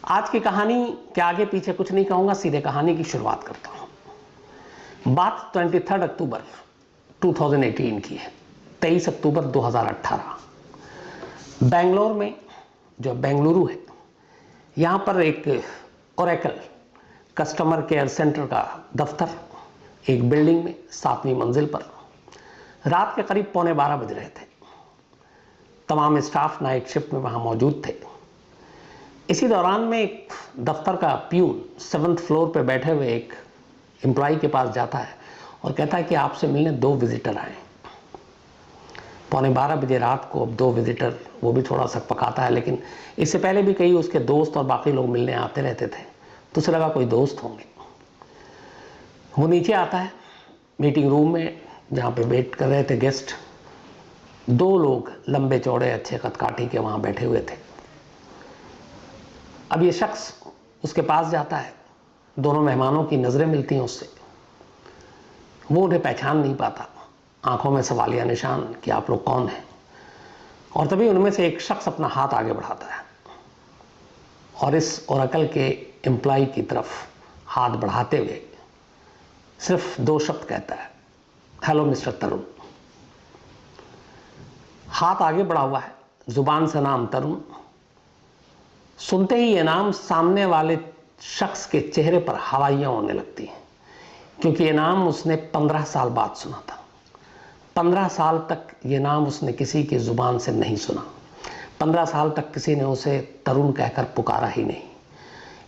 आज की कहानी के आगे पीछे कुछ नहीं कहूँगा, सीधे कहानी की शुरुआत करता हूँ। बात 23 अक्टूबर 2018 की है। 23 अक्टूबर 2018 बेंगलोर में, जो बेंगलुरु है, यहाँ पर एक ओरेकल कस्टमर केयर सेंटर का दफ्तर एक बिल्डिंग में 7वीं मंजिल पर रात के करीब 11:15 बज रहे थे। तमाम स्टाफ नाइट शिफ्ट में वहाँ मौजूद थे। इसी दौरान में एक दफ्तर का प्यून 7th फ्लोर पे बैठे हुए एक एम्प्लॉय के पास जाता है और कहता है कि आपसे मिलने 2 विजिटर आए। 11:15 बजे रात को अब 2 विजिटर, वो भी थोड़ा सा पकाता है, लेकिन इससे पहले भी कई उसके दोस्त और बाकी लोग मिलने आते रहते थे, तो उसे लगा कोई दोस्त होंगे। वो नीचे आता है मीटिंग रूम में, जहाँ पे वेट कर रहे थे गेस्ट। 2 लोग लंबे चौड़े अच्छे कदकाठी के वहाँ बैठे हुए थे। अब ये शख्स उसके पास जाता है, दोनों मेहमानों की नज़रें मिलती हैं उससे। वो उन्हें पहचान नहीं पाता, आंखों में सवालिया निशान कि आप लोग कौन हैं। और तभी उनमें से एक शख्स अपना हाथ आगे बढ़ाता है और इस ओरेकल के एम्प्लॉय की तरफ हाथ बढ़ाते हुए सिर्फ 2 शब्द कहता है, हेलो मिस्टर तरुण। हाथ आगे बढ़ा हुआ है, जुबान से नाम तरुण। सुनते ही ये नाम सामने वाले शख्स के चेहरे पर हवाइयाँ उड़ने लगती हैं, क्योंकि ये नाम उसने 15 साल बाद सुना था। 15 साल तक ये नाम उसने किसी की जुबान से नहीं सुना। 15 साल तक किसी ने उसे तरुण कहकर पुकारा ही नहीं।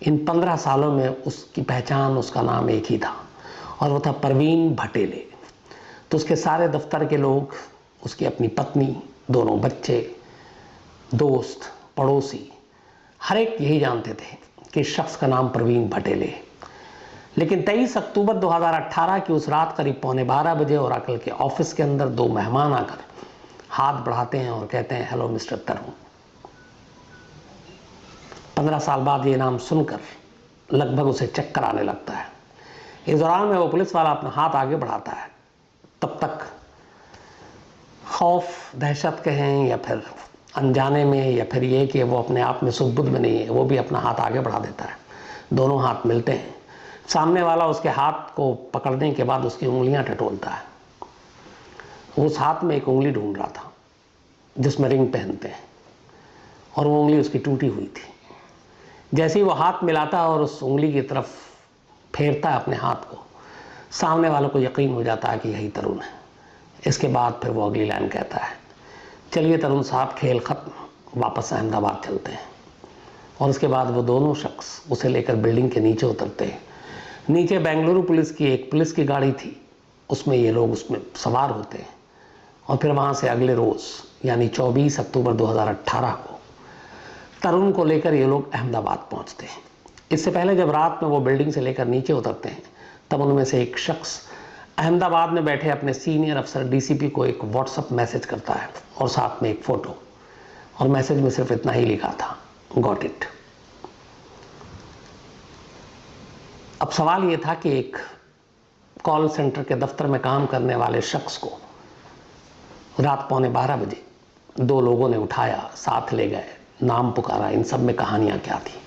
इन 15 सालों में उसकी पहचान, उसका नाम एक ही था, और वो था परवीन भटेले। तो उसके सारे दफ्तर के लोग, उसकी अपनी पत्नी, दोनों बच्चे, दोस्त, पड़ोसी, हर एक यही जानते थे कि इस शख्स का नाम परवीन भटेले है। लेकिन 23 अक्टूबर 2018 की उस रात करीब 11:15 बजे ओरेकल के ऑफिस के अंदर 2 मेहमान आकर हाथ बढ़ाते हैं और कहते हैं, हेलो मिस्टर तरुण। 15 साल बाद ये नाम सुनकर लगभग उसे चक्कर आने लगता है। इस दौरान में वो पुलिस वाला अपना हाथ आगे बढ़ाता है। तब तक खौफ, दहशत कहें या फिर अनजाने में, या फिर ये कि वो अपने आप में सुध-बुध में नहीं है, वो भी अपना हाथ आगे बढ़ा देता है। दोनों हाथ मिलते हैं। सामने वाला उसके हाथ को पकड़ने के बाद उसकी उंगलियां टटोलता है। उस हाथ में एक उंगली ढूंढ रहा था जिसमें रिंग पहनते हैं, और वो उंगली उसकी टूटी हुई थी। जैसे ही वो हाथ मिलाता और उस उंगली की तरफ फेरता है अपने हाथ को, सामने वालों को यकीन हो जाता है कि यही तरुण है। इसके बाद फिर वो अगली लाइन कहता है, चलिए तरुण साहब, खेल खत्म, वापस अहमदाबाद चलते हैं। और उसके बाद वो दोनों शख्स उसे लेकर बिल्डिंग के नीचे उतरते हैं। नीचे बेंगलुरु पुलिस की एक पुलिस की गाड़ी थी, उसमें ये लोग उसमें सवार होते हैं, और फिर वहाँ से अगले रोज़ यानी 24 अक्टूबर 2018 को तरुण को लेकर ये लोग अहमदाबाद पहुँचते हैं। इससे पहले जब रात में वो बिल्डिंग से लेकर नीचे उतरते हैं, तब उनमें से एक शख्स अहमदाबाद में बैठे अपने सीनियर अफसर डीसीपी को एक व्हाट्सएप मैसेज करता है और साथ में एक फ़ोटो, और मैसेज में सिर्फ इतना ही लिखा था, गॉट इट। अब सवाल ये था कि एक कॉल सेंटर के दफ्तर में काम करने वाले शख्स को रात 11:15 बजे 2 लोगों ने उठाया, साथ ले गए, नाम पुकारा, इन सब में कहानियाँ क्या थी।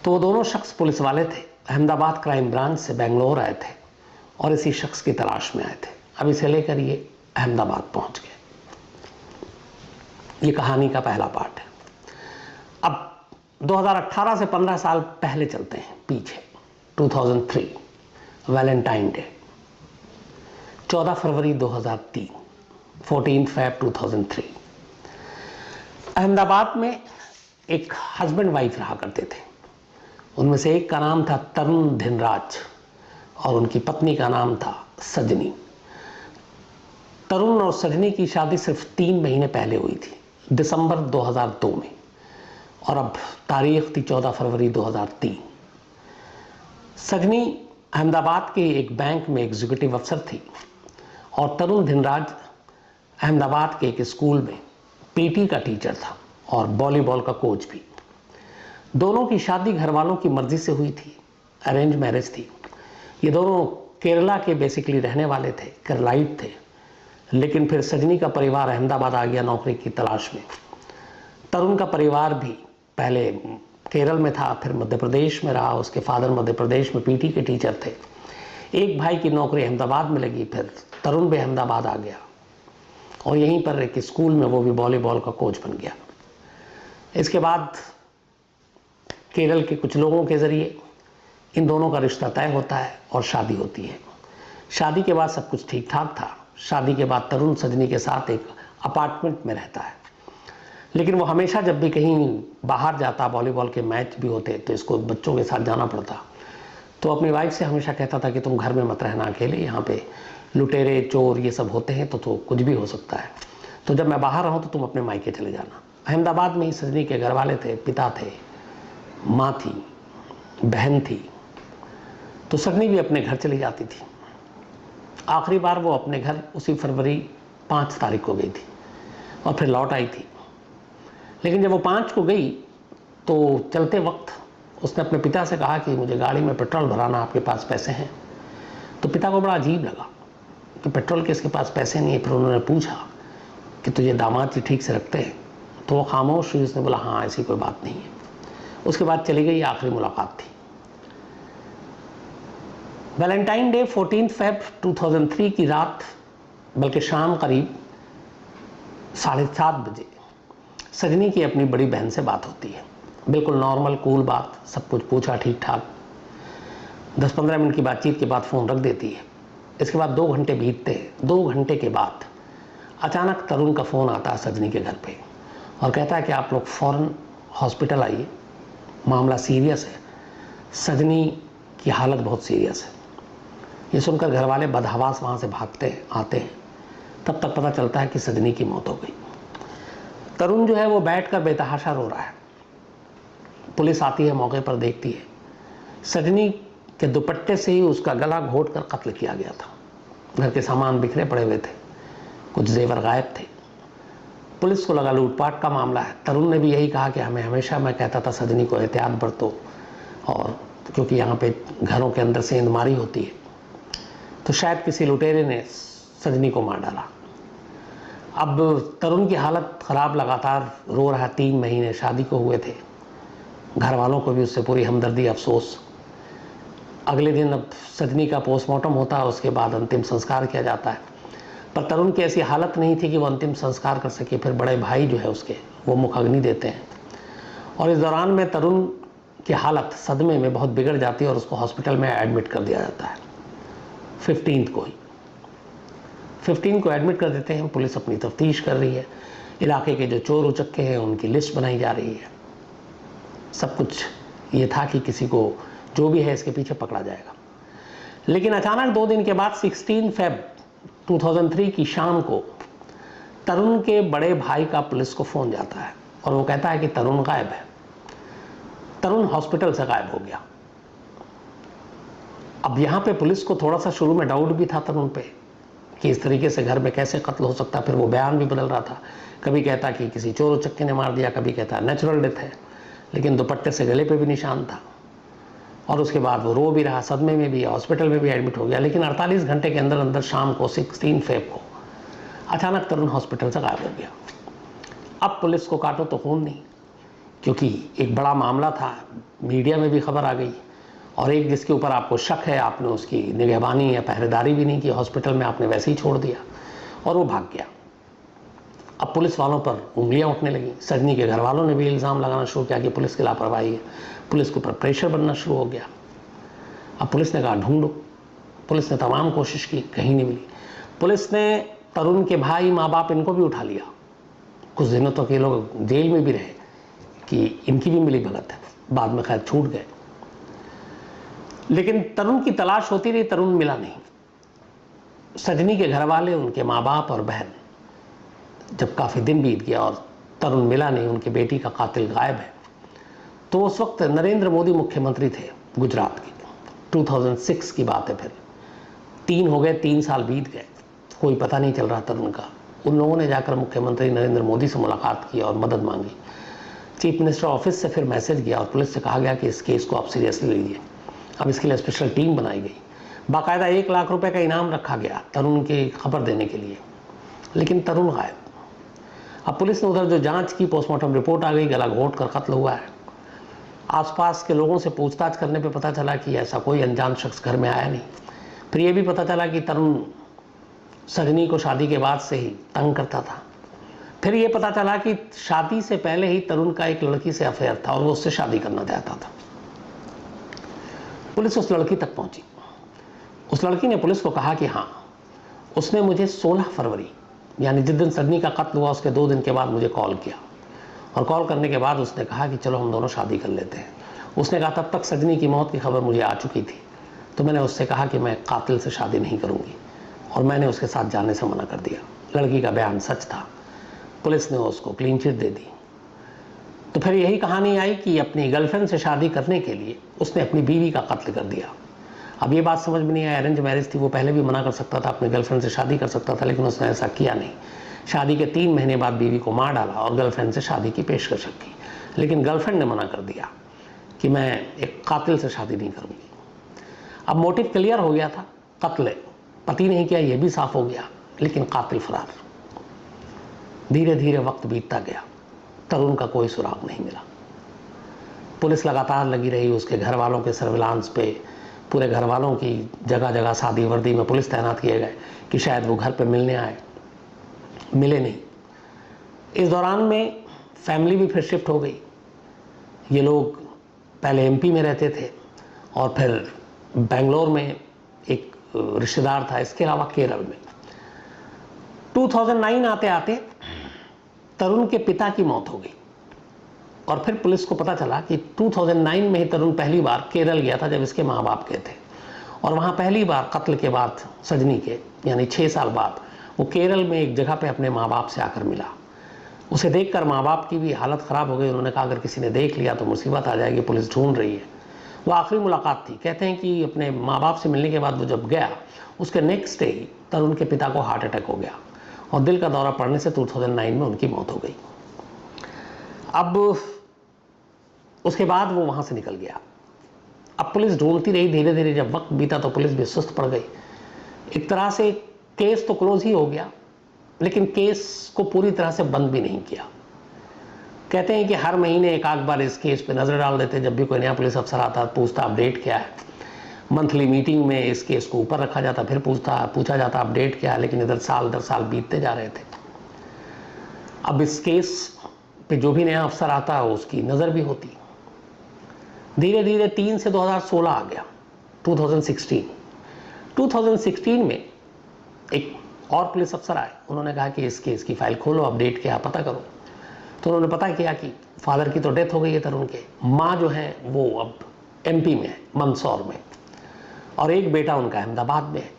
तो वो दोनों शख्स पुलिस वाले थे, अहमदाबाद क्राइम ब्रांच से बेंगलोर आए थे और इसी शख्स की तलाश में आए थे। अब इसे लेकर ये अहमदाबाद पहुंच गए। ये कहानी का पहला पार्ट है। अब 2018 से 15 साल पहले चलते हैं पीछे। 2003 वैलेंटाइन डे, 14 फरवरी 2003, 14 फरवरी 2003। अहमदाबाद में एक हस्बैंड वाइफ रहा करते थे। उनमें से एक का नाम था तरुण धिनराज और उनकी पत्नी का नाम था सजनी। तरुण और सजनी की शादी सिर्फ 3 महीने पहले हुई थी, दिसंबर 2002 में, और अब तारीख थी 14 फरवरी 2003। सजनी अहमदाबाद के एक बैंक में एग्जीक्यूटिव अफसर थी और तरुण धिनराज अहमदाबाद के एक स्कूल में पीटी का टीचर था और वॉलीबॉल का कोच भी। दोनों की शादी घर वालों की मर्जी से हुई थी, अरेंज मैरिज थी। ये दोनों केरला के बेसिकली रहने वाले थे, केरलाइट थे, लेकिन फिर सजनी का परिवार अहमदाबाद आ गया नौकरी की तलाश में। तरुण का परिवार भी पहले केरल में था, फिर मध्य प्रदेश में रहा, उसके फादर मध्य प्रदेश में पीटी के टीचर थे। एक भाई की नौकरी अहमदाबाद में लगी, फिर तरुण भी अहमदाबाद आ गया और यहीं पर एक स्कूल में वो भी वॉलीबॉल का कोच बन गया। इसके बाद केरल के कुछ लोगों के ज़रिए इन दोनों का रिश्ता तय होता है और शादी होती है। शादी के बाद सब कुछ ठीक ठाक था। शादी के बाद तरुण सजनी के साथ एक अपार्टमेंट में रहता है, लेकिन वो हमेशा जब भी कहीं बाहर जाता, वॉलीबॉल के मैच भी होते तो इसको बच्चों के साथ जाना पड़ता, तो अपनी वाइफ से हमेशा कहता था कि तुम घर में मत रहना अकेले, यहाँ पे लुटेरे चोर ये सब होते हैं तो कुछ भी हो सकता है, तो जब मैं बाहर रहूँ तो तुम अपने मायके चले जाना। अहमदाबाद में ही सजनी के घर वाले थे, पिता थे, माँ थी, बहन थी, तो सजनी भी अपने घर चली जाती थी। आखिरी बार वो अपने घर उसी फरवरी 5 तारीख को गई थी और फिर लौट आई थी। लेकिन जब वो 5 को गई तो चलते वक्त उसने अपने पिता से कहा कि मुझे गाड़ी में पेट्रोल भराना, आपके पास पैसे हैं? तो पिता को बड़ा अजीब लगा कि पेट्रोल के इसके पास पैसे नहीं है। फिर उन्होंने पूछा कि तुझे दामाद जी ठीक से रखते हैं? तो वो खामोश हुई, उसने बोला हाँ ऐसी कोई बात नहीं है। उसके बाद चली गई, आखिरी मुलाकात थी। वैलेंटाइन डे 14 फेब 2003 की रात, बल्कि शाम करीब 7:30 बजे सजनी की अपनी बड़ी बहन से बात होती है। बिल्कुल नॉर्मल कूल बात, सब कुछ पूछा ठीक ठाक। 10-15 मिनट की बातचीत के बाद फ़ोन रख देती है। इसके बाद 2 घंटे बीतते हैं। 2 घंटे के बाद अचानक तरुण का फ़ोन आता है सजनी के घर पे और कहता है कि आप लोग फ़ौरन हॉस्पिटल आइए, मामला सीरियस है, सजनी की हालत बहुत सीरियस है। ये सुनकर घर वाले बदहवास वहाँ से भागते हैं, आते हैं। तब तक पता चलता है कि सजनी की मौत हो गई। तरुण जो है वो बैठकर बेतहाशा रो रहा है। पुलिस आती है, मौके पर देखती है, सजनी के दुपट्टे से ही उसका गला घोट कर कत्ल किया गया था। घर के सामान बिखरे पड़े हुए थे, कुछ जेवर गायब थे। पुलिस को लगा लूटपाट का मामला है। तरुण ने भी यही कहा कि हमें हमेशा, मैं कहता था सजनी को एहतियात बरतो, और क्योंकि यहाँ पे घरों के अंदर सेंधमारी होती है, तो शायद किसी लुटेरे ने सजनी को मार डाला। अब तरुण की हालत ख़राब, लगातार रो रहा। 3 महीने शादी को हुए थे। घर वालों को भी उससे पूरी हमदर्दी, अफसोस। अगले दिन अब सजनी का पोस्टमार्टम होता है, उसके बाद अंतिम संस्कार किया जाता है। पर तरुण की ऐसी हालत नहीं थी कि वो अंतिम संस्कार कर सके। फिर बड़े भाई जो है उसके, वो मुखाग्नि देते हैं और इस दौरान में तरुण की हालत सदमे में बहुत बिगड़ जाती है और उसको हॉस्पिटल में एडमिट कर दिया जाता है। 15 को एडमिट कर देते हैं। पुलिस अपनी तफ्तीश कर रही है, इलाके के जो चोर उचक्के हैं उनकी लिस्ट बनाई जा रही है। सब कुछ ये था कि किसी को जो भी है इसके पीछे पकड़ा जाएगा। लेकिन अचानक 2 दिन के बाद 16 फेब 2003 की शाम को तरुण के बड़े भाई का पुलिस को फ़ोन जाता है और वो कहता है कि तरुण गायब है। तरुण हॉस्पिटल से गायब हो गया। अब यहाँ पे पुलिस को थोड़ा सा शुरू में डाउट भी था तरुण पे कि इस तरीके से घर में कैसे कत्ल हो सकता। फिर वो बयान भी बदल रहा था, कभी कहता कि किसी चोर उचक्के ने मार दिया, कभी कहता नेचुरल डेथ है, लेकिन दुपट्टे से गले पे भी निशान था। और उसके बाद वो रो भी रहा, सदमे में भी, हॉस्पिटल में भी एडमिट हो गया। लेकिन 48 घंटे के अंदर अंदर शाम को 16 फेब को अचानक तरुण हॉस्पिटल से गायब हो गया। अब पुलिस को काटो तो खून नहीं, क्योंकि एक बड़ा मामला था, मीडिया में भी खबर आ गई, और एक जिसके ऊपर आपको शक है, आपने उसकी निगहबानी या पहरेदारी भी नहीं की, हॉस्पिटल में आपने वैसे ही छोड़ दिया और वो भाग गया। अब पुलिस वालों पर उंगलियां उठने लगी। सजनी के घर वालों ने भी इल्ज़ाम लगाना शुरू किया कि पुलिस की लापरवाही है। पुलिस के ऊपर प्रेशर बनना शुरू हो गया। अब पुलिस ने कहा ढूंढो। पुलिस ने तमाम कोशिश की, कहीं नहीं मिली। पुलिस ने तरुण के भाई, माँ बाप, इनको भी उठा लिया। कुछ दिनों तक ये लोग जेल में भी रहे कि इनकी भी मिली भगत है। बाद में खैर छूट गए। लेकिन तरुण की तलाश होती रही, तरुण मिला नहीं। सजनी के घर वाले, उनके माँ बाप और बहन, जब काफ़ी दिन बीत गया और तरुण मिला नहीं, उनकी बेटी का कातिल गायब है, तो उस वक्त नरेंद्र मोदी मुख्यमंत्री थे गुजरात के। 2006 की बात है। फिर 3 हो गए, 3 साल बीत गए, कोई पता नहीं चल रहा तरुण का। उन लोगों ने जाकर मुख्यमंत्री नरेंद्र मोदी से मुलाकात की और मदद मांगी। चीफ मिनिस्टर ऑफिस से फिर मैसेज गया और पुलिस से कहा गया कि इस केस को आप सीरियसली लीजिए। अब इसके लिए स्पेशल टीम बनाई गई। बाकायदा 1 लाख रुपए का इनाम रखा गया तरुण की खबर देने के लिए। लेकिन तरुण गायब। अब पुलिस ने उधर जो जांच की, पोस्टमार्टम रिपोर्ट आ गई, गला घोंट कर कत्ल हुआ है। आसपास के लोगों से पूछताछ करने पे पता चला कि ऐसा कोई अनजान शख्स घर में आया नहीं। फिर ये भी पता चला कि तरुण सजनी को शादी के बाद से ही तंग करता था। फिर ये पता चला कि शादी से पहले ही तरुण का एक लड़की से अफेयर था और वो उससे शादी करना चाहता था। पुलिस उस लड़की तक पहुंची। उस लड़की ने पुलिस को कहा कि हाँ, उसने मुझे 16 फरवरी यानी जिस दिन सजनी का कत्ल हुआ उसके 2 दिन के बाद मुझे कॉल किया, और कॉल करने के बाद उसने कहा कि चलो हम दोनों शादी कर लेते हैं। उसने कहा तब तक सजनी की मौत की खबर मुझे आ चुकी थी, तो मैंने उससे कहा कि मैं कातिल से शादी नहीं करूंगी, और मैंने उसके साथ जाने से मना कर दिया। लड़की का बयान सच था। पुलिस ने उसको क्लीन चिट दे दी। तो फिर यही कहानी आई कि अपनी गर्लफ्रेंड से शादी करने के लिए उसने अपनी बीवी का कत्ल कर दिया। अब ये बात समझ में नहीं आई, अरेंज मैरिज थी, वो पहले भी मना कर सकता था, अपनी गर्लफ्रेंड से शादी कर सकता था, लेकिन उसने ऐसा किया नहीं। शादी के 3 महीने बाद बीवी को मार डाला और गर्लफ्रेंड से शादी की पेशकश की, लेकिन गर्लफ्रेंड ने मना कर दिया कि मैं एक कातिल से शादी नहीं करूंगी। अब मोटिव क्लियर हो गया था, कत्ल पति नहीं किया ये भी साफ हो गया, लेकिन कातिल फरार। धीरे धीरे वक्त बीतता गया, तरुण का कोई सुराग नहीं मिला। पुलिस लगातार लगी रही उसके घर वालों के सर्विलांस पे। पूरे घर वालों की जगह जगह शादी वर्दी में पुलिस तैनात किए गए कि शायद वो घर पे मिलने आए, मिले नहीं। इस दौरान में फैमिली भी फिर शिफ्ट हो गई। ये लोग पहले एमपी में रहते थे और फिर बेंगलोर में एक रिश्तेदार था, इसके अलावा केरल में। 2009 आते आते तरुण के पिता की मौत हो गई, और फिर पुलिस को पता चला कि 2009 में ही तरुण पहली बार केरल गया था, जब इसके माँ बाप गए थे, और वहाँ पहली बार कत्ल के बाद सजनी के यानी 6 साल बाद वो केरल में एक जगह पे अपने माँ बाप से आकर मिला। उसे देखकर माँ बाप की भी हालत ख़राब हो गई। उन्होंने कहा अगर किसी ने देख लिया तो मुसीबत आ जाएगी, पुलिस ढूंढ रही है। वो आखिरी मुलाकात थी। कहते हैं कि अपने माँ बाप से मिलने के बाद वो जब गया, उसके नेक्स्ट डे ही तरुण के पिता को हार्ट अटैक हो गया और दिल का दौरा पड़ने से 2009 में उनकी मौत हो गई। अब उसके बाद वो वहाँ से निकल गया। अब पुलिस ढूंढती रही। धीरे धीरे जब वक्त बीता तो पुलिस भी सुस्त पड़ गई। एक तरह से केस तो क्लोज ही हो गया, लेकिन केस को पूरी तरह से बंद भी नहीं किया। कहते हैं कि हर महीने एक आध बार इस केस पे नज़र डाल देते। जब भी कोई नया पुलिस अफसर आता पूछता अपडेट क्या है। मंथली मीटिंग में इस केस को ऊपर रखा जाता, फिर पूछा जाता अपडेट क्या है, लेकिन इधर साल दर साल बीतते जा रहे थे। अब इस केस पे जो भी नया अफसर आता है उसकी नज़र भी होती। धीरे धीरे 3 से 2016 आ गया, 2016 में एक और पुलिस अफसर आए। उन्होंने कहा कि इस केस की फाइल खोलो, अपडेट क्या पता करो। तो उन्होंने पता किया कि फादर की तो डेथ हो गई है तरुण के, माँ जो है वो अब एमपी में है, मंदसौर में, और एक बेटा उनका अहमदाबाद में है।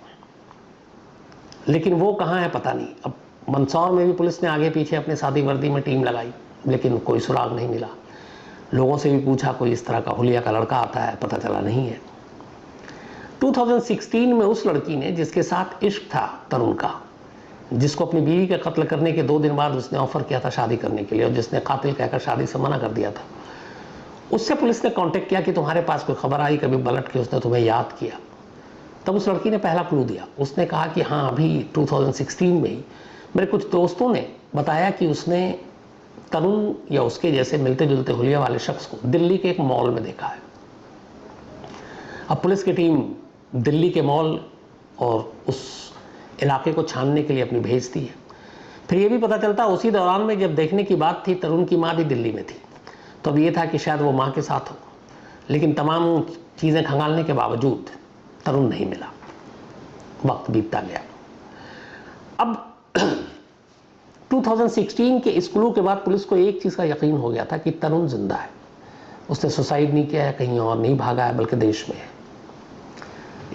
लेकिन वो कहाँ है पता नहीं। अब मंदसौर में भी पुलिस ने आगे पीछे अपने शादी वर्दी में टीम लगाई, लेकिन कोई सुराग नहीं मिला। लोगों से भी पूछा, कोई इस तरह का हुलिया का लड़का आता है, पता चला नहीं है। 2016 में उस लड़की ने जिसके साथ इश्क था तरुण का, जिसको अपनी बीवी का कत्ल करने के 2 दिन बाद उसने ऑफर किया था शादी करने के लिए, और जिसने कातिल कहकर शादी से मना कर दिया था, उससे पुलिस ने कांटेक्ट किया कि तुम्हारे पास कोई खबर आई कभी पलट के उसने तुम्हें याद किया। तब उस लड़की ने पहला क्लू दिया। उसने कहा कि हाँ, अभी 2016 में ही मेरे कुछ दोस्तों ने बताया कि उसने तरुण या उसके जैसे मिलते जुलते हुलिया वाले शख्स को दिल्ली के एक मॉल में देखा है। अब पुलिस की टीम दिल्ली के मॉल और उस इलाके को छानने के लिए अपनी भेजती है। फिर ये भी पता चलता उसी दौरान में जब देखने की बात थी, तरुण की माँ भी दिल्ली में थी। तो अब ये था कि शायद वो माँ के साथ हो, लेकिन तमाम चीज़ें खंगालने के बावजूद तरुण नहीं मिला। वक्त बीतता गया। अब 2016 के इस क्लू के बाद पुलिस को एक चीज़ का यकीन हो गया था कि तरुण जिंदा है। उसने सुसाइड नहीं किया है, कहीं और नहीं भागा है, बल्कि देश में है।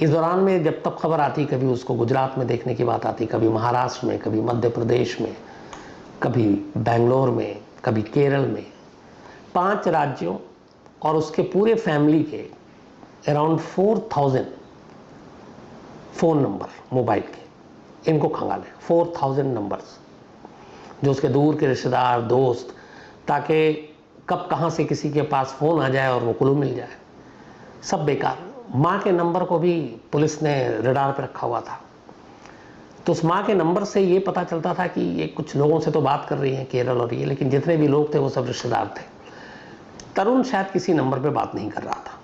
इस दौरान में जब तक खबर आती, कभी उसको गुजरात में देखने की बात आती, कभी महाराष्ट्र में, कभी मध्य प्रदेश में, कभी बेंगलोर में, कभी केरल में। 5 राज्यों और उसके पूरे फैमिली के अराउंड 4000 फ़ोन नंबर मोबाइल के, इनको खंगाले। 4000 नंबर्स जो उसके दूर के रिश्तेदार, दोस्त, ताकि कब कहाँ से किसी के पास फ़ोन आ जाए और वो क्लू मिल जाए। सब बेकार। माँ के नंबर को भी पुलिस ने रडार पर रखा हुआ था। तो उस माँ के नंबर से ये पता चलता था कि ये कुछ लोगों से तो बात कर रही हैं केरल और ये, लेकिन जितने भी लोग थे वो सब रिश्तेदार थे। तरुण शायद किसी नंबर पे बात नहीं कर रहा था।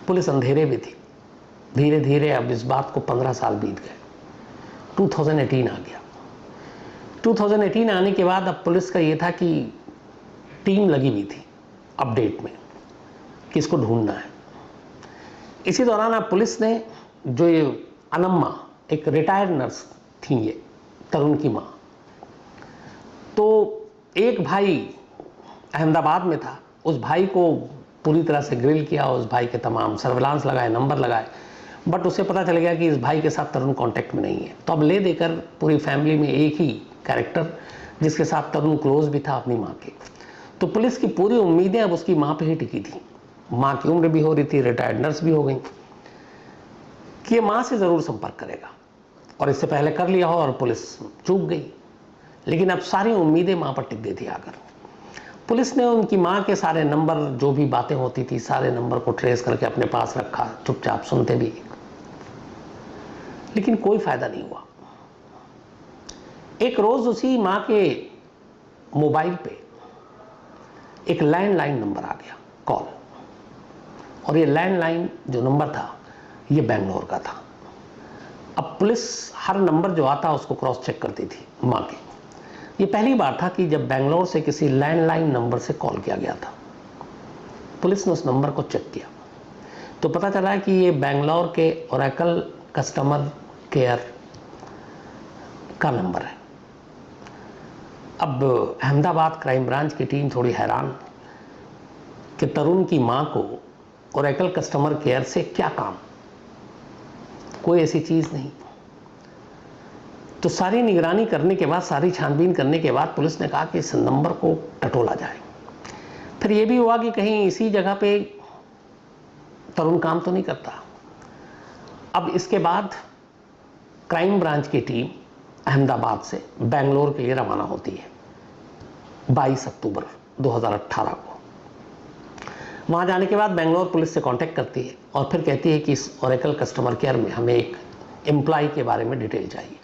पुलिस अंधेरे में थी। धीरे धीरे अब इस बात को 15 साल बीत गए। 2018 आ गया। 2018 आने के बाद अब पुलिस का ये था कि टीम लगी हुई थी अपडेट में कि इसको ढूंढना है। इसी दौरान अब पुलिस ने, जो ये अनम्मा एक रिटायर्ड नर्स थी, ये तरुण की माँ, तो एक भाई अहमदाबाद में था, उस भाई को पूरी तरह से ग्रिल किया, उस भाई के तमाम सर्विलांस लगाए, नंबर लगाए, बट उसे पता चल गया कि इस भाई के साथ तरुण कांटेक्ट में नहीं है। तो अब ले देकर पूरी फैमिली में एक ही कैरेक्टर जिसके साथ तरुण क्लोज भी था, अपनी माँ के। तो पुलिस की पूरी उम्मीदें अब उसकी माँ पे ही टिकी थी। माँ की उम्र भी हो रही थी, रिटायर्ड नर्स भी हो गई, कि ये माँ से ज़रूर संपर्क करेगा, और इससे पहले कर लिया हो और पुलिस चूक गई। लेकिन अब सारी उम्मीदें माँ पर टिक गई थी आकर। पुलिस ने उनकी माँ के सारे नंबर, जो भी बातें होती थी, सारे नंबर को ट्रेस करके अपने पास रखा, चुपचाप सुनते भी, लेकिन कोई फायदा नहीं हुआ। एक रोज उसी माँ के मोबाइल पे एक लैंडलाइन नंबर आ गया, कॉल, और ये लैंडलाइन जो नंबर था ये बेंगलोर का था। अब पुलिस हर नंबर जो आता उसको क्रॉस चेक करती थी माँ के। ये पहली बार था कि जब बेंगलोर से किसी लैंडलाइन नंबर से कॉल किया गया था। पुलिस ने उस नंबर को चेक किया तो पता चला कि ये बेंगलोर के ओरेकल कस्टमर केयर का नंबर है। अब अहमदाबाद क्राइम ब्रांच की टीम थोड़ी हैरान कि तरुण की माँ को ओरेकल कस्टमर केयर से क्या काम, कोई ऐसी चीज़ नहीं। तो सारी निगरानी करने के बाद, सारी छानबीन करने के बाद पुलिस ने कहा कि इस नंबर को टटोला जाए। फिर ये भी हुआ कि कहीं इसी जगह पे तरुण काम तो नहीं करता। अब इसके बाद क्राइम ब्रांच की टीम अहमदाबाद से बेंगलोर के लिए रवाना होती है 22 अक्टूबर 2018 को। वहाँ जाने के बाद बेंगलोर पुलिस से कांटेक्ट करती है और फिर कहती है कि इस ओरेकल कस्टमर केयर में हमें एक एम्प्लॉय के बारे में डिटेल चाहिए।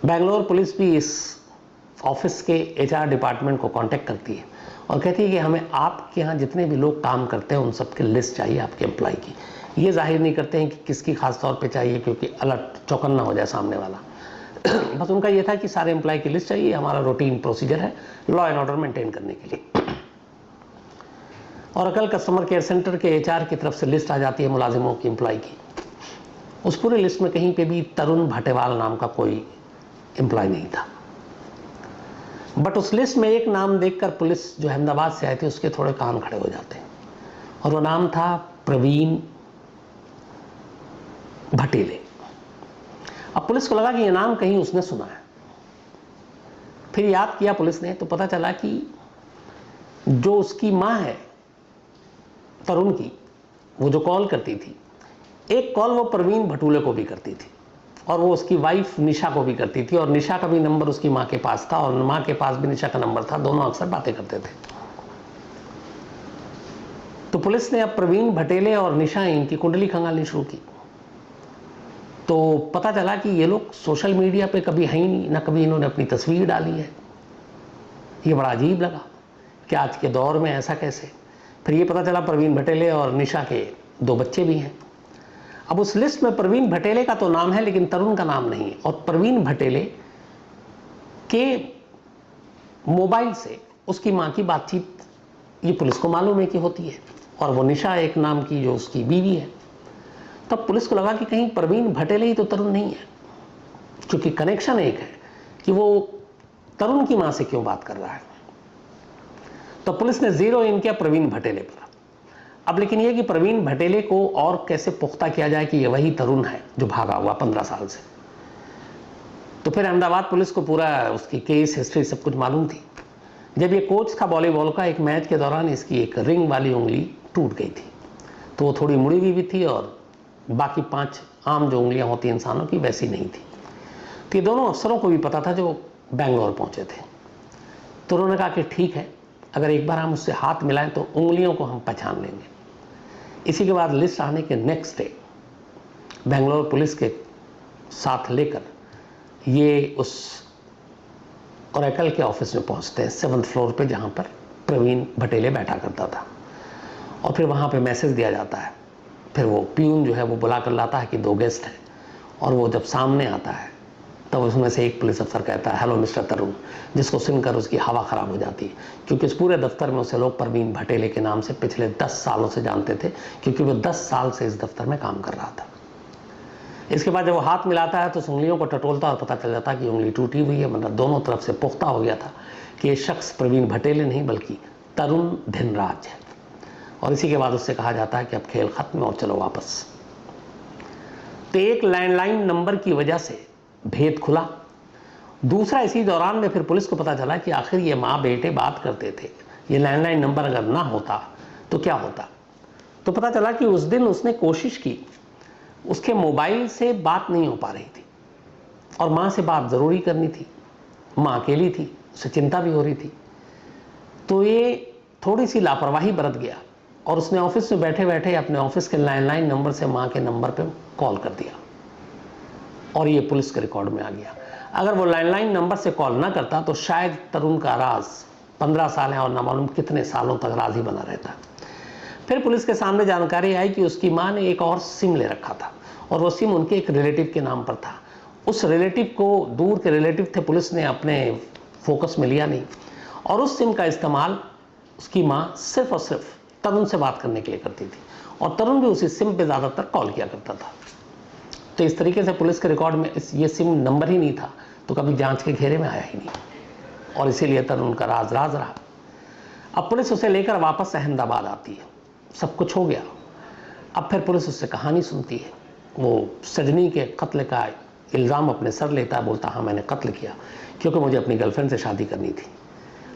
बेंगलोर पुलिस भी इस ऑफिस के HR डिपार्टमेंट को कांटेक्ट करती है और कहती है कि हमें आपके यहाँ जितने भी लोग काम करते हैं उन सब की लिस्ट चाहिए, आपके एम्प्लॉय की। ये जाहिर नहीं करते हैं कि किसकी खास तौर पे चाहिए, क्योंकि अलर्ट चौकन्ना हो जाए सामने वाला। बस उनका ये था कि सारे एम्प्लॉय की लिस्ट चाहिए, हमारा रूटीन प्रोसीजर है लॉ एंड ऑर्डर मेंटेन करने के लिए। ओरेकल कस्टमर केयर सेंटर के HR की तरफ से लिस्ट आ जाती है मुलाजिमों की, एम्प्लॉय की। उस पूरी लिस्ट में कहीं पे भी तरुण भाटेवाल नाम का कोई एम्प्लॉय नहीं था। बट उस लिस्ट में एक नाम देखकर पुलिस जो अहमदाबाद से आए थे उसके थोड़े कान खड़े हो जाते हैं, और वो नाम था प्रवीण भटेले। अब पुलिस को लगा कि ये नाम कहीं उसने सुना है। फिर याद किया पुलिस ने तो पता चला कि जो उसकी माँ है तरुण की, वो जो कॉल करती थी, एक कॉल वो प्रवीण भटूले को भी करती थी और वो उसकी वाइफ निशा को भी करती थी, और निशा का भी नंबर उसकी माँ के पास था और माँ के पास भी निशा का नंबर था। दोनों अक्सर बातें करते थे। तो पुलिस ने अब प्रवीण भटेले और निशा, इनकी कुंडली खंगालनी शुरू की। तो पता चला कि ये लोग सोशल मीडिया पे कभी है ही नहीं, ना कभी इन्होंने अपनी तस्वीर डाली है। ये बड़ा अजीब लगा कि आज के दौर में ऐसा कैसे। फिर ये पता चला प्रवीण भटेले और निशा के 2 बच्चे भी हैं। अब उस लिस्ट में प्रवीण भटेले का तो नाम है लेकिन तरुण का नाम नहीं है, और प्रवीण भटेले के मोबाइल से उसकी माँ की बातचीत ये पुलिस को मालूम है कि होती है, और वो निशा एक नाम की जो उसकी बीवी है। तब पुलिस को लगा कि कहीं प्रवीण भटेले ही तो तरुण नहीं है, क्योंकि कनेक्शन एक है कि वो तरुण की माँ से क्यों बात कर रहा है। तो पुलिस ने जीरो इन किया प्रवीण भटेले पर। अब लेकिन यह कि प्रवीण भटेले को और कैसे पुख्ता किया जाए कि ये वही तरुण है जो भागा हुआ 15 साल से। तो फिर अहमदाबाद पुलिस को पूरा उसकी केस हिस्ट्री सब कुछ मालूम थी। जब ये कोच था वॉलीबॉल का, एक मैच के दौरान इसकी एक रिंग वाली उंगली टूट गई थी, तो वो थोड़ी मुड़ी हुई भी थी और बाकी 5 आम जो उंगलियां होती इंसानों की वैसी नहीं थी। तो ये दोनों अफसरों को भी पता था जो बेंगलोर पहुंचे थे। तो उन्होंने कहा कि ठीक है, अगर एक बार हम उससे हाथ मिलाएं तो उंगलियों को हम पहचान लेंगे। इसी के बाद लिस्ट आने के नेक्स्ट डे बेंगलोर पुलिस के साथ लेकर ये उस ओरेकल के ऑफिस में पहुंचते हैं 7th फ्लोर पे, जहां पर प्रवीण भटेले बैठा करता था। और फिर वहाँ पे मैसेज दिया जाता है। फिर वो प्यून जो है वो बुला कर लाता है कि 2 गेस्ट हैं, और वो जब सामने आता है तब उसमें से एक पुलिस अफसर कहता है, हेलो मिस्टर तरुण, जिसको सुनकर उसकी हवा खराब हो जाती है, क्योंकि इस पूरे दफ्तर में उसे लोग प्रवीण भटेले के नाम से पिछले 10 सालों से जानते थे, क्योंकि वो 10 साल से इस दफ्तर में काम कर रहा था। इसके बाद जब वो हाथ मिलाता है तो उस उंगलियों को टटोलता और पता चल जाता कि उंगली टूटी हुई है, मतलब दोनों तरफ से पुख्ता हो गया था कि ये शख्स प्रवीण भटेले नहीं बल्कि तरुण धिनराज है। और इसी के बाद उससे कहा जाता है कि अब खेल खत्म और चलो वापस। तो एक लैंडलाइन नंबर की वजह से भेद खुला। दूसरा, इसी दौरान में फिर पुलिस को पता चला कि आखिर ये माँ बेटे बात करते थे, ये लैंडलाइन नंबर अगर ना होता तो क्या होता। तो पता चला कि उस दिन उसने कोशिश की, उसके मोबाइल से बात नहीं हो पा रही थी, और माँ से बात ज़रूरी करनी थी। माँ अकेली थी, उसे चिंता भी हो रही थी। तो ये थोड़ी सी लापरवाही बरत गया और उसने ऑफिस में बैठे बैठे अपने ऑफिस के लैंडलाइन नंबर से माँ के नंबर पे कॉल कर दिया, और ये पुलिस के रिकॉर्ड में आ गया। अगर वो लैंडलाइन नंबर से कॉल ना करता तो शायद तरुण का राज 15 साल है और ना मालूम कितने सालों तक राज ही बना रहता। फिर पुलिस के सामने जानकारी आई कि उसकी माँ ने एक और सिम ले रखा था, और वो सिम उनके एक रिलेटिव के नाम पर था। उस रिलेटिव को, दूर के रिलेटिव थे, पुलिस ने अपने फोकस में लिया नहीं, और उस सिम का इस्तेमाल उसकी माँ सिर्फ और सिर्फ तरुण से बात करने के लिए करती थी, और तरुण भी उसी सिम पे ज़्यादातर कॉल किया करता था। तो इस तरीके से पुलिस के रिकॉर्ड में ये सिम नंबर ही नहीं था, तो कभी जांच के घेरे में आया ही नहीं, और इसीलिए तरुण का राज राज रहा। अब पुलिस उसे लेकर वापस अहमदाबाद आती है, सब कुछ हो गया। अब फिर पुलिस उससे कहानी सुनती है। वो सजनी के कत्ल का इल्ज़ाम अपने सर लेता है, बोलता हाँ मैंने कत्ल किया क्योंकि मुझे अपनी गर्लफ्रेंड से शादी करनी थी,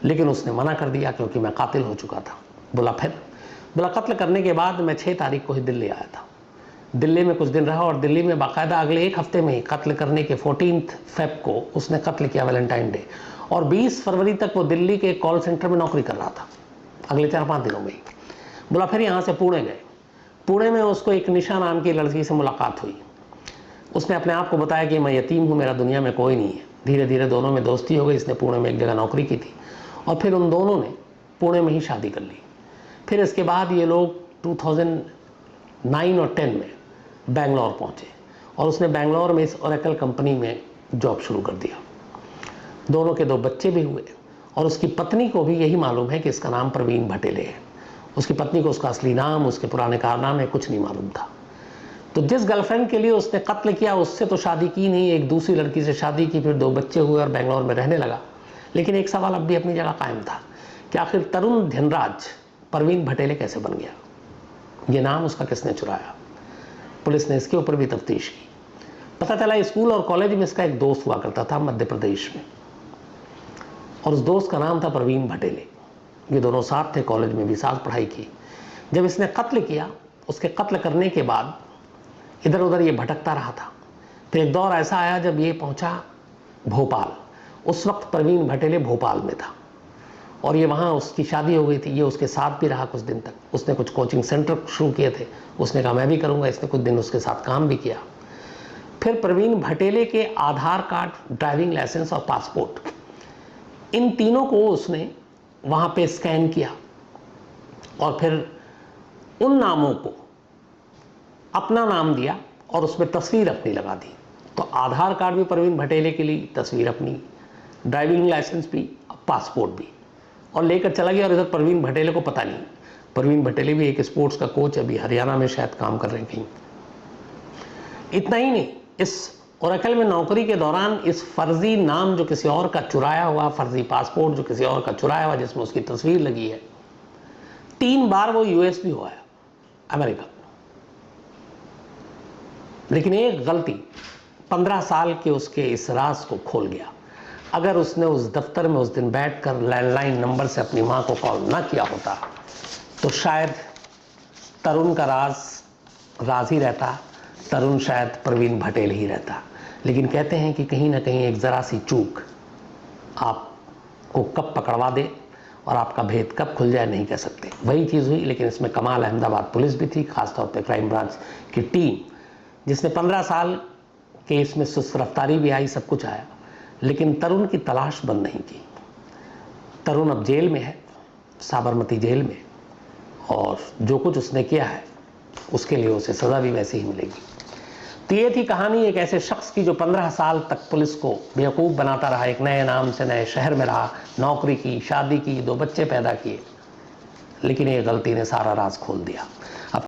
लेकिन उसने मना कर दिया क्योंकि मैं कातिल हो चुका था। बोला कत्ल करने के बाद मैं 6 तारीख को ही दिल्ली आया था। दिल्ली में कुछ दिन रहा, और दिल्ली में बाकायदा अगले 1 हफ्ते में ही कत्ल करने के 14 फेब को उसने कत्ल किया, वैलेंटाइन डे, और 20 फरवरी तक वो दिल्ली के कॉल सेंटर में नौकरी कर रहा था, अगले 4-5 दिनों में ही। बोला फिर यहाँ से पुणे गए। पुणे में उसको एक निशा नाम की लड़की से मुलाकात हुई। उसने अपने आप को बताया कि मैं यतीम हूँ, मेरा दुनिया में कोई नहीं है। धीरे धीरे दोनों में दोस्ती हो गई। इसने पुणे में एक जगह नौकरी की थी, और फिर उन दोनों ने पुणे में ही शादी कर ली। फिर इसके बाद ये लोग 2009 और 10 में बेंगलोर पहुँचे, और उसने बेंगलोर में इस ओरेकल कंपनी में जॉब शुरू कर दिया। दोनों के 2 बच्चे भी हुए, और उसकी पत्नी को भी यही मालूम है कि इसका नाम प्रवीण भटेले है। उसकी पत्नी को उसका असली नाम, उसके पुराने कारनामे कुछ नहीं मालूम था। तो जिस गर्लफ्रेंड के लिए उसने कत्ल किया उससे तो शादी की नहीं, एक दूसरी लड़की से शादी की, फिर 2 बच्चे हुए और बेंगलोर में रहने लगा। लेकिन एक सवाल अब भी अपनी जगह कायम था कि आखिर तरुण धिनराज प्रवीण भटेले कैसे बन गया, ये नाम उसका किसने चुराया। पुलिस ने इसके ऊपर भी तफ्तीश की। पता चला स्कूल और कॉलेज में इसका एक दोस्त हुआ करता था मध्य प्रदेश में, और उस दोस्त का नाम था प्रवीण भटेले। ये दोनों साथ थे, कॉलेज में भी साथ पढ़ाई की। जब इसने कत्ल किया, उसके कत्ल करने के बाद इधर उधर ये भटकता रहा था। फिर एक दौर ऐसा आया जब ये पहुंचा भोपाल। उस वक्त प्रवीण भटेले भोपाल में था, और ये वहाँ उसकी शादी हो गई थी। ये उसके साथ भी रहा कुछ दिन तक। उसने कुछ कोचिंग सेंटर शुरू किए थे, उसने कहा मैं भी करूँगा। इसने कुछ दिन उसके साथ काम भी किया। फिर प्रवीण भटेले के आधार कार्ड, ड्राइविंग लाइसेंस और पासपोर्ट, इन तीनों को उसने वहाँ पे स्कैन किया, और फिर उन नामों को अपना नाम दिया और उसमें तस्वीर अपनी लगा दी। तो आधार कार्ड भी प्रवीण भटेले के लिए, तस्वीर अपनी, ड्राइविंग लाइसेंस भी, पासपोर्ट भी, और लेकर चला गया। और इधर प्रवीण भटेले को पता नहीं। प्रवीण भटेले भी एक स्पोर्ट्स का कोच, अभी हरियाणा में शायद काम कर रहे हैं कहीं। इतना ही नहीं, इस ओरेकल में नौकरी के दौरान इस फर्जी नाम जो किसी और का चुराया हुआ, फर्जी पासपोर्ट जो किसी और का चुराया हुआ जिसमें उसकी तस्वीर लगी है, 3 बार वो यूएस भी हुआ है, अमेरिका। लेकिन एक गलती 15 साल के उसके इस राज को खोल गया। अगर उसने उस दफ्तर में उस दिन बैठकर लैंडलाइन नंबर से अपनी मां को कॉल ना किया होता तो शायद तरुण का राज ही रहता, तरुण शायद प्रवीण भटेले ही रहता। लेकिन कहते हैं कि कहीं ना कहीं एक ज़रा सी चूक आपको कब पकड़वा दे और आपका भेद कब खुल जाए नहीं कह सकते। वही चीज़ हुई। लेकिन इसमें कमाल अहमदाबाद पुलिस भी थी, खासतौर पे क्राइम ब्रांच की टीम, जिसने 15 साल के इसमें सुस्त रफ्तारी भी आई, सब कुछ आया, लेकिन तरुण की तलाश बंद नहीं की। तरुण अब जेल में है, साबरमती जेल में, और जो कुछ उसने किया है उसके लिए उसे सज़ा भी वैसे ही मिलेगी। तो ये थी कहानी एक ऐसे शख्स की जो 15 साल तक पुलिस को बेवकूफ़ बनाता रहा, एक नए नाम से नए शहर में रहा, नौकरी की, शादी की, 2 बच्चे पैदा किए, लेकिन ये गलती ने सारा राज खोल दिया। अब